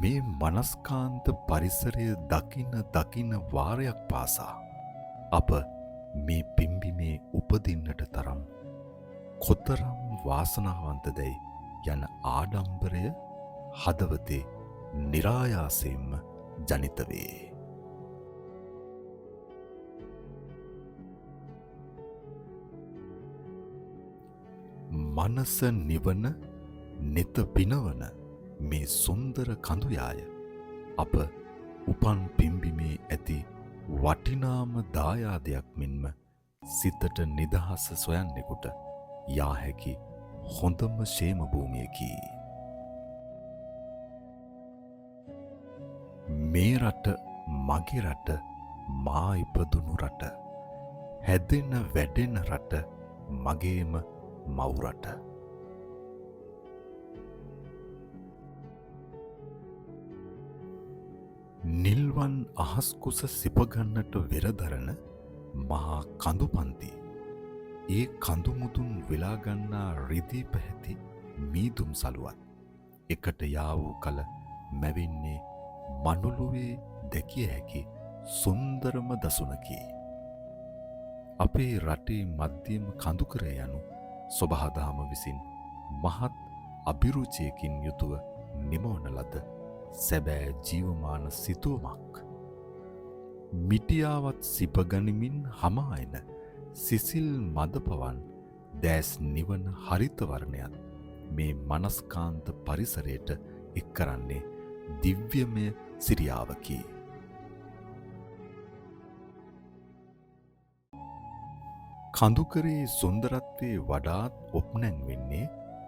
මේ මනස්කාන්ත පරිසරය දකින වාරයක් පාසා අප මේ පිම්බිමේ උපදින්නට තරම් කොතරම් වාසනාවන්තදැයි යන ආඩම්බරය හදවතේ નિરાයාසයෙන්ම ජනිත වේ. මනස නිවන නෙත පිනවන මේ සුන්දර කඳුයාය අප උපන් පිම්බිමේ ඇති වටිනාම දායාදයක් මෙන්ම සිතට නිදහස සොයන්නෙකුට යා හැකි හොඳම ෂේම භූමියකි. මේ රට මගේ රට මා ඉපදුණු රට හැදෙන වැඩෙන රට මගේම මව් රට. නිල්වන් අහස්කුස සිපගන්නට වෙරදරන මහා කඳුපන්ති ඒ කඳුමුදුන් වෙලාගන්නා රිදී පැහැති මීදුම් සලුවත් එකට යා වූ කල මැවෙන්නේ මනුලුවේ දැකිය හැකි සුන්දරම දසුනකි. අපේ රටේ මධ්‍යම කඳුකරය යනු සොබහදාම විසින් මහත් අභිරුචියකින් යුතුව නිමවන ලද සැබෑ ජීවමාන සිතුවමක්. මිටියාවත් සිපගනිමින් හමායන සිසිල් මදපවන් දෑස් නිවන හරිතවරණයත් මේ මනස්කාන්ත පරිසරයට එක් කරන්නේ දිව්‍යමය සිරියාවකි. කඳුකරේ සුන්දරත්වයේ වඩාත් ඔප්නැන් වෙන්නේ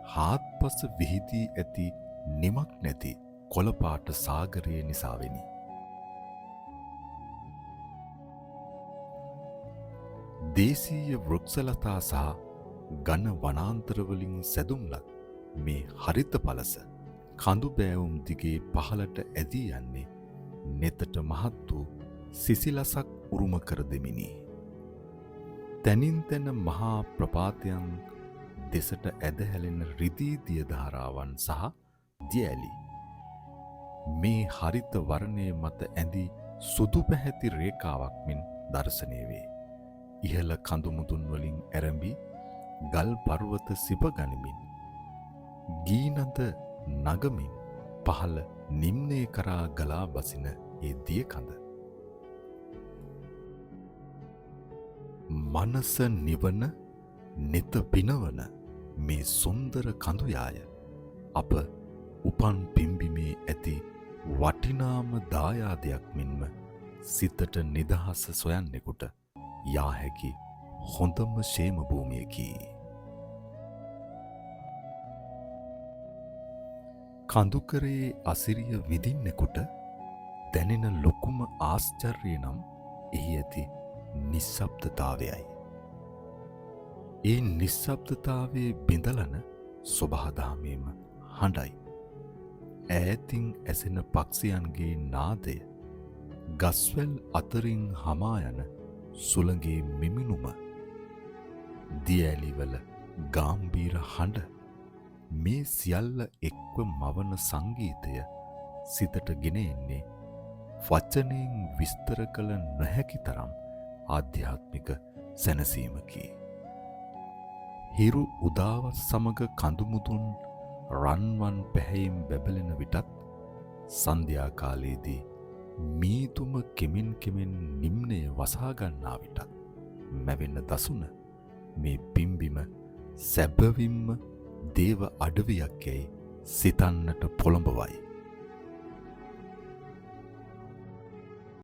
හාත්පස විහිදී ඇති නිමක් නැති කොළපාට සාගරය නිසාවෙනි. දේශීය වෘක්ෂලතා සහ ඝන වනාන්තරවලින් සැදුම්ලත් මේ හරිත පලස කඳු බෑවුම් දිගේ පහළට ඇදී යන්නේ නෙතට මහත් වූ සිසිලසක් උරුම කර දෙමිනි. තැනින් තැන මහා ප්‍රපාතයන් දෙසට ඇදහැලෙන රිදී දිය ධාරාවන් සහ දියඇලි මේ හරිත වර්ණය මත ඇඳී සුදු පැහැති රේඛාවක් මෙන් දර්ශනය වේ. ඉහළ කඳුමුදුන් වලින් ඇරඹි ගල් පර්වත සිප ගනිමින් ගීනද නගමින් පහළ නිම්නය කරා ගලා බසින ඒ දිය කඳ මනස නිවන නෙත පිනවන මේ සුන්දර කඳුයාය අප උපන් පිම්බිමේ ඇති වටිනාම දායාදයක් මෙන්ම සිතට නිදහස සොයන්නෙකුට යා හැකි හොඳම ෂේම භූමියකි. කඳුකරේ අසිරිය විඳින්නෙකුට දැනෙන ලොකුම ආශ්චර්යය නම් එහි ඇති නිශ්ශබ්දතාවයයි. ඒ නිශ්ශබ්දතාවයේ බිඳලන සොබහදාමේම හඬයි. ඈතින් ඇසෙන පක්ෂියන්ගේ නාදය ගස්වැල් අතරින් හමා යන සුළඟේ මිමිනුම දියඇලිවල ගාම්භීර හඬ මේ සියල්ල එක්ව මවන සංගීතය සිතට ගෙන එන්නේ වචනයෙන් විස්තර කළ නොහැකි තරම් ආධ්‍යාත්මික සැනසීමකි. හිරු උදාවත් සමග කඳුමුදුන් රන්වන් පැහැයෙන් බැබලෙන විටත් සන්ධ්‍යා කාලයේදී මීදුම කෙමෙන් කෙමෙන් නිම්නය වසාගන්නා විටත් මැවෙන දසුන මේ පිම්බිම සැබවින්ම දේව අඩවියක් යැයි සිතන්නට පොළඹවයි.